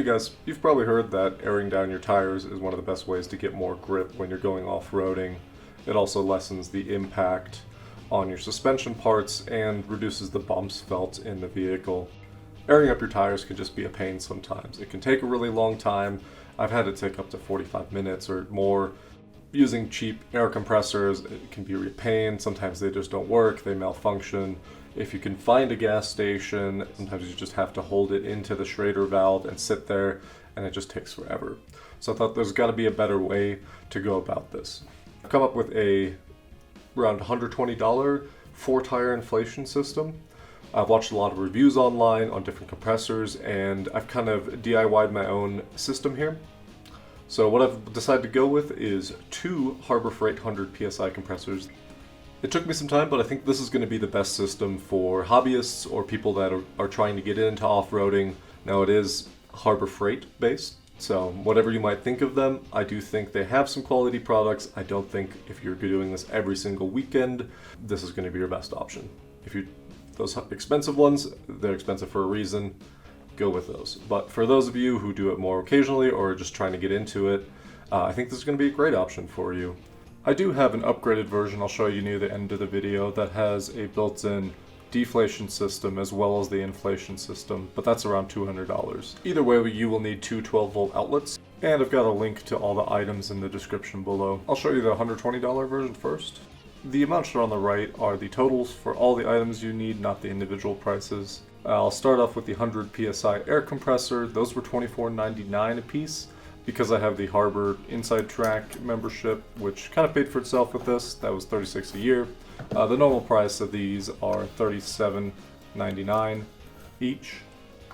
Hey guys, you've probably heard that airing down your tires is one of the best ways to get more grip when you're going off-roading. It also lessens the impact on your suspension parts and reduces the bumps felt in the vehicle. Airing up your tires can just be a pain sometimes. It can take a really long time. I've had it take up to 45 minutes or more. Using cheap air compressors, it can be a pain. Sometimes they just don't work, they malfunction. If you can find a gas station, sometimes you just have to hold it into the Schrader valve and sit there, and it just takes forever. So I thought there's got to be a better way to go about this. I've come up with a around $120 4-tire inflation system. I've watched a lot of reviews online on different compressors, and I've kind of DIY'd my own system here. So what I've decided to go with is 2 Harbor Freight 100 PSI compressors. It took me some time, but I think this is going to be the best system for hobbyists or people that are trying to get into off-roading. Now it is Harbor Freight based, so whatever you might think of them, I do think they have some quality products. I don't think if you're doing this every single weekend, this is going to be your best option. If you those expensive ones, they're expensive for a reason, go with those. But for those of you who do it more occasionally or are just trying to get into it, I think this is going to be a great option for you. I do have an upgraded version I'll show you near the end of the video that has a built-in deflation system as well as the inflation system, but that's around $200. Either way, you will need 2 12-volt outlets, and I've got a link to all the items in the description below. I'll show you the $120 version first. The amounts that are on the right are the totals for all the items you need, not the individual prices. I'll start off with the 100 PSI air compressor. Those were $24.99 a piece. Because I have the Harbor Inside Track membership, which kind of paid for itself with this. That was $36 a year. The normal price of these are $37.99 each.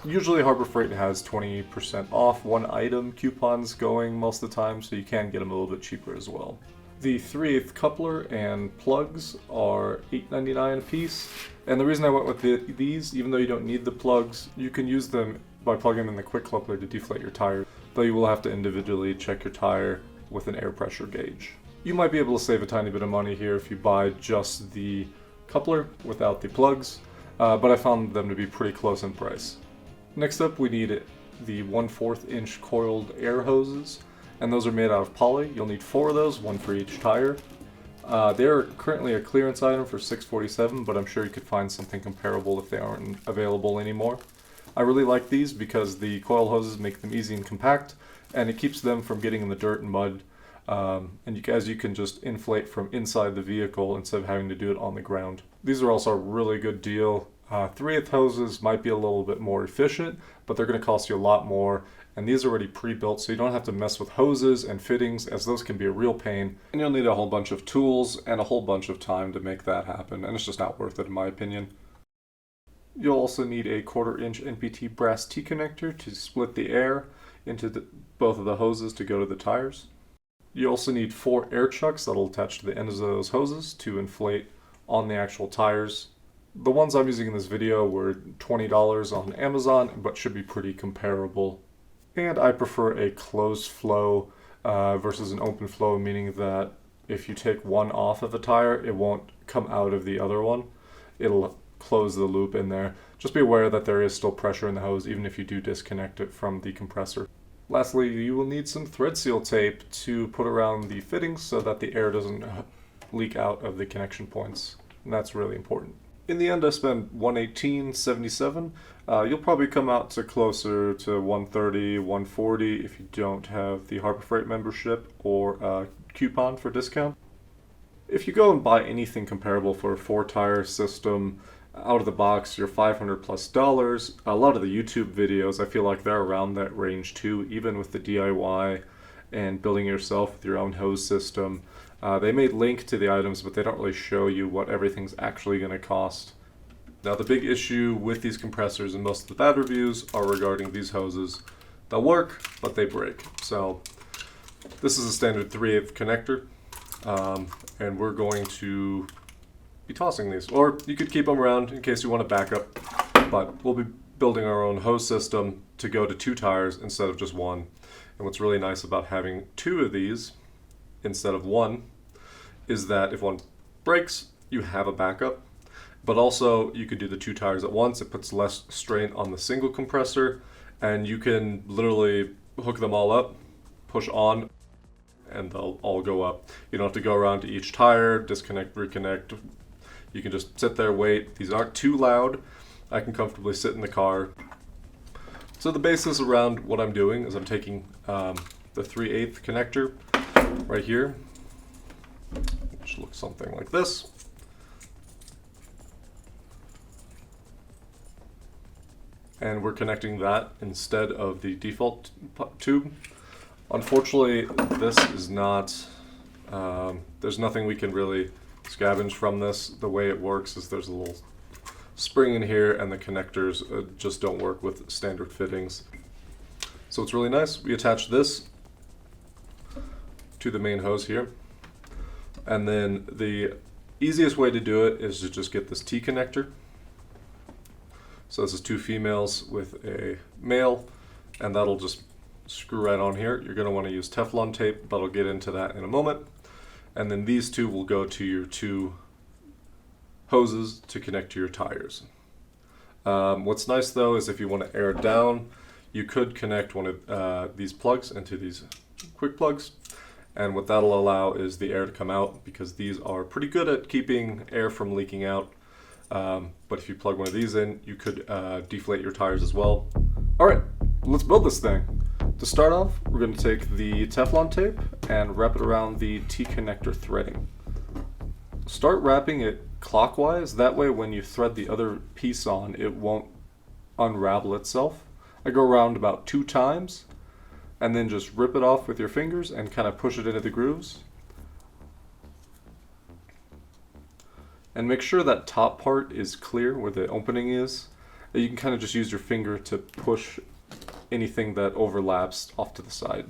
Usually Harbor Freight has 20% off one item coupons going most of the time, so you can get them a little bit cheaper as well. The 3/8 coupler and plugs are $8.99 a piece. And the reason I went with these, even though you don't need the plugs, you can use them by plugging them in the quick coupler to deflate your tire, though you will have to individually check your tire with an air pressure gauge. You might be able to save a tiny bit of money here if you buy just the coupler without the plugs, but I found them to be pretty close in price. Next up, we need the 1/4 inch coiled air hoses, and those are made out of poly. You'll need 4 of those, 1 for each tire. They're currently a clearance item for $647, but I'm sure you could find something comparable if they aren't available anymore. I really like these because the coil hoses make them easy and compact, and it keeps them from getting in the dirt and mud. And you can just inflate from inside the vehicle instead of having to do it on the ground. These are also a really good deal. 3/8 hoses might be a little bit more efficient, but they're going to cost you a lot more. And these are already pre-built, so you don't have to mess with hoses and fittings, as those can be a real pain. And you'll need a whole bunch of tools and a whole bunch of time to make that happen, and it's just not worth it in my opinion. You'll also need a 1/4 inch NPT Brass T-Connector to split the air into both of the hoses to go to the tires. You also need 4 air chucks that'll attach to the ends of those hoses to inflate on the actual tires. The ones I'm using in this video were $20 on Amazon, but should be pretty comparable. And I prefer a closed flow versus an open flow, meaning that if you take one off of a tire, it won't come out of the other one. It'll close the loop in there. Just be aware that there is still pressure in the hose even if you do disconnect it from the compressor. Lastly, you will need some thread seal tape to put around the fittings so that the air doesn't leak out of the connection points, and that's really important. In the end, I spent $118.77. You'll probably come out to closer to $130, $140 if you don't have the Harbor Freight membership or a coupon for discount. If you go and buy anything comparable for a 4-tire system, out of the box, you're $500+. A lot of the YouTube videos, I feel like they're around that range too, even with the DIY and building yourself with your own hose system. They may link to the items, but they don't really show you what everything's actually going to cost. Now, the big issue with these compressors and most of the bad reviews are regarding these hoses. They'll work, but they break. So this is a standard 3/8 connector, and we're going to be tossing these, or you could keep them around in case you want to back up, but we'll be building our own hose system to go to 2 tires instead of just 1. And what's really nice about having 2 of these instead of 1 is that if one breaks, you have a backup, but also you could do the 2 tires at once. It puts less strain on the single compressor, And you can literally hook them all up, push on, and they'll all go up. You don't have to go around to each tire, disconnect, reconnect. You can just sit there, wait. These aren't too loud. I can comfortably sit in the car. So the basis around what I'm doing is I'm taking the 3/8 connector right here, which looks something like this. And we're connecting that instead of the default tube. Unfortunately, this is not, there's nothing we can really scavenge from this. The way it works is there's a little spring in here and the connectors just don't work with standard fittings. So it's really nice. We attach this to the main hose here. And then the easiest way to do it is to just get this T-connector. So this is two females with a male, and that'll just screw right on here. You're going to want to use Teflon tape, but I'll get into that in a moment. And then these two will go to your two hoses to connect to your tires. What's nice though is if you want to air down, you could connect one of these plugs into these quick plugs. And what that'll allow is the air to come out, because these are pretty good at keeping air from leaking out. But if you plug one of these in, you could deflate your tires as well. All right, let's build this thing. To start off, we're going to take the Teflon tape and wrap it around the T-connector threading. Start wrapping it clockwise, that way when you thread the other piece on, it won't unravel itself. I go around about 2 times, and then just rip it off with your fingers and kind of push it into the grooves. And make sure that top part is clear where the opening is. You can kind of just use your finger to push anything that overlaps off to the side.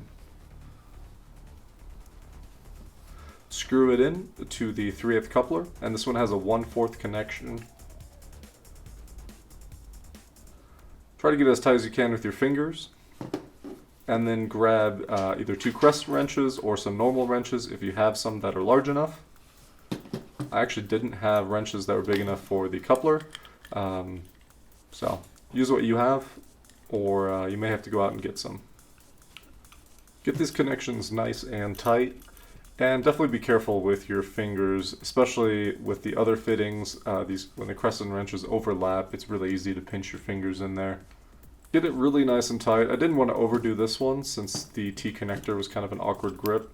Screw it in to the 3/8 coupler, and this one has a 1/4 connection. Try to get it as tight as you can with your fingers, and then grab either 2 crescent wrenches or some normal wrenches if you have some that are large enough. I actually didn't have wrenches that were big enough for the coupler, so use what you have, or you may have to go out and get some. Get these connections nice and tight, and definitely be careful with your fingers, especially with the other fittings. When the crescent wrenches overlap, it's really easy to pinch your fingers in there. Get it really nice and tight. I didn't want to overdo this one since the T-connector was kind of an awkward grip.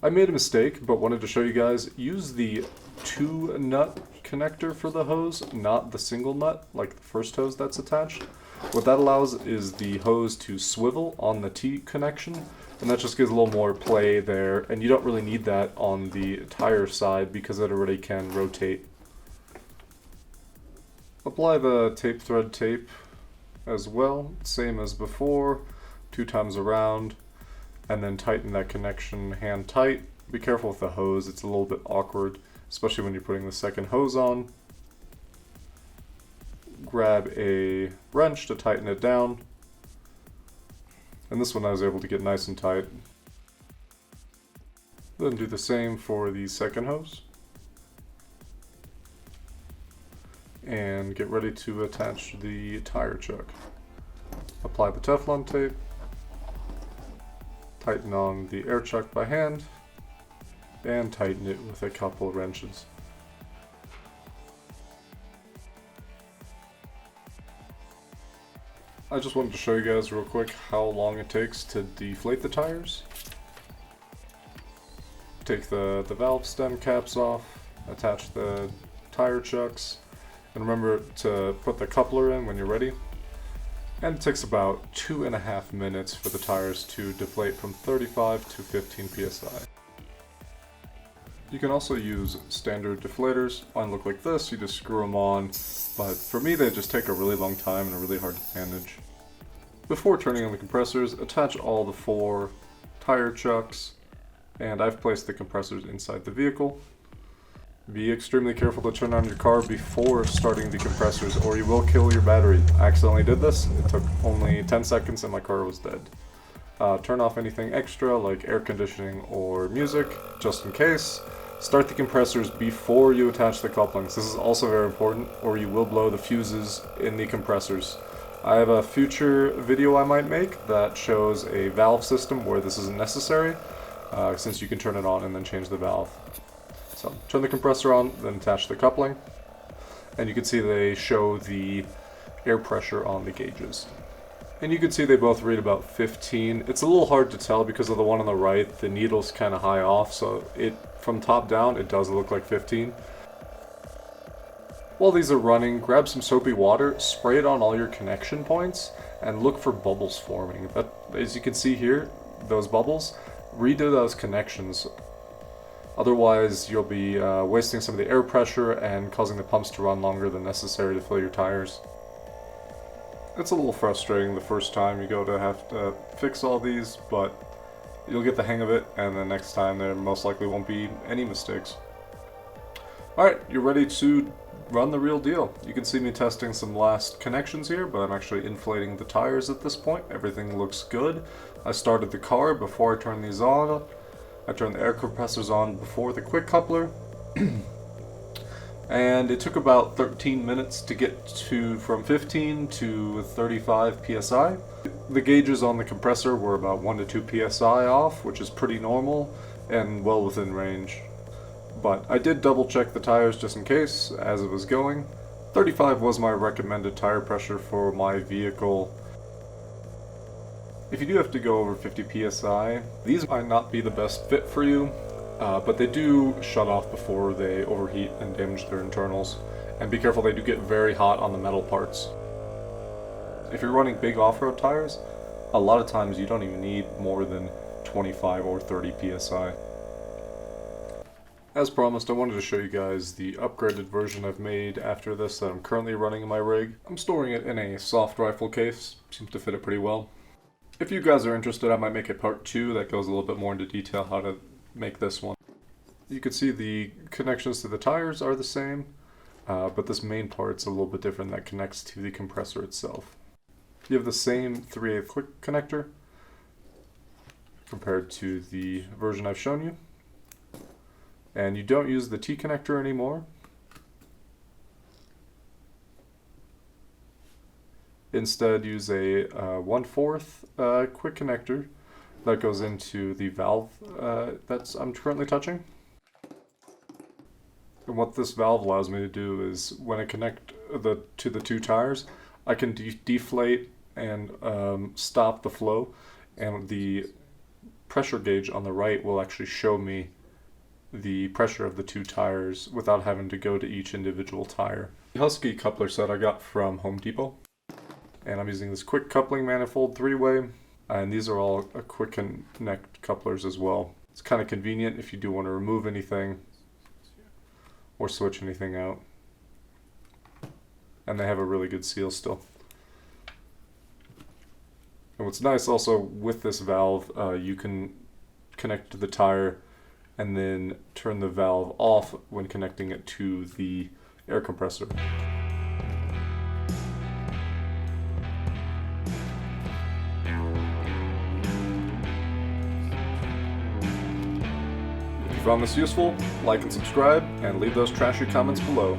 I made a mistake, but wanted to show you guys. Use the 2-nut connector for the hose, not the single nut like the first hose that's attached. What that allows is the hose to swivel on the T connection, and that just gives a little more play there, and you don't really need that on the tire side because it already can rotate. Apply the tape thread tape as well, same as before, 2 times around, and then tighten that connection hand tight. Be careful with the hose, it's a little bit awkward, especially when you're putting the second hose on. Grab a wrench to tighten it down, and this one I was able to get nice and tight. Then do the same for the second hose, and get ready to attach the tire chuck. Apply the Teflon tape, tighten on the air chuck by hand, and tighten it with a couple of wrenches. I just wanted to show you guys real quick how long it takes to deflate the tires. Take the valve stem caps off, attach the tire chucks, and remember to put the coupler in when you're ready. And it takes about 2.5 minutes for the tires to deflate from 35 to 15 psi. You can also use standard deflators. Mine look like this, you just screw them on, but for me they just take a really long time and are really hard to manage. Before turning on the compressors, attach all the 4 tire chucks, and I've placed the compressors inside the vehicle. Be extremely careful to turn on your car before starting the compressors or you will kill your battery. I accidentally did this, it took only 10 seconds and my car was dead. Turn off anything extra like air conditioning or music, just in case. Start the compressors before you attach the couplings. This is also very important, or you will blow the fuses in the compressors. I have a future video I might make that shows a valve system where this isn't necessary, since you can turn it on and then change the valve. So turn the compressor on, then attach the coupling, and you can see they show the air pressure on the gauges. And you can see they both read about 15. It's a little hard to tell because of the one on the right, the needle's kind of high off, so from top down it does look like 15. While these are running, grab some soapy water, spray it on all your connection points, and look for bubbles forming. As you can see here, those bubbles, redo those connections. Otherwise, you'll be wasting some of the air pressure and causing the pumps to run longer than necessary to fill your tires. It's a little frustrating the first time you go to have to fix all these, but you'll get the hang of it, and the next time there most likely won't be any mistakes. Alright, you're ready to run the real deal. You can see me testing some last connections here, but I'm actually inflating the tires at this point. Everything looks good. I started the car before I turned these on. I turned the air compressors on before the quick coupler. And it took about 13 minutes to get from 15 to 35 psi. The gauges on the compressor were about 1 to 2 psi off, which is pretty normal and well within range. But I did double check the tires just in case as it was going. 35 was my recommended tire pressure for my vehicle. If you do have to go over 50 psi, these might not be the best fit for you. But they do shut off before they overheat and damage their internals. And be careful, they do get very hot on the metal parts. If you're running big off-road tires, a lot of times you don't even need more than 25 or 30 psi. As promised, I wanted to show you guys the upgraded version I've made after this that I'm currently running in my rig. I'm storing it in a soft rifle case, seems to fit it pretty well. If you guys are interested, I might make a part 2 that goes a little bit more into detail how to make this one. You can see the connections to the tires are the same, but this main part's a little bit different that connects to the compressor itself. You have the same 3/8 quick connector compared to the version I've shown you, and you don't use the T connector anymore. Instead, use a 1/4 quick connector that goes into the valve I'm currently touching. And what this valve allows me to do is when I connect to the two tires, I can deflate and stop the flow, and the pressure gauge on the right will actually show me the pressure of the two tires without having to go to each individual tire. The Husky coupler set I got from Home Depot, and I'm using this quick coupling manifold 3-way. And these are all quick connect couplers as well. It's kind of convenient if you do want to remove anything or switch anything out. And they have a really good seal still. And what's nice also with this valve, you can connect to the tire and then turn the valve off when connecting it to the air compressor. If you found this useful, like and subscribe, and leave those trashy comments below.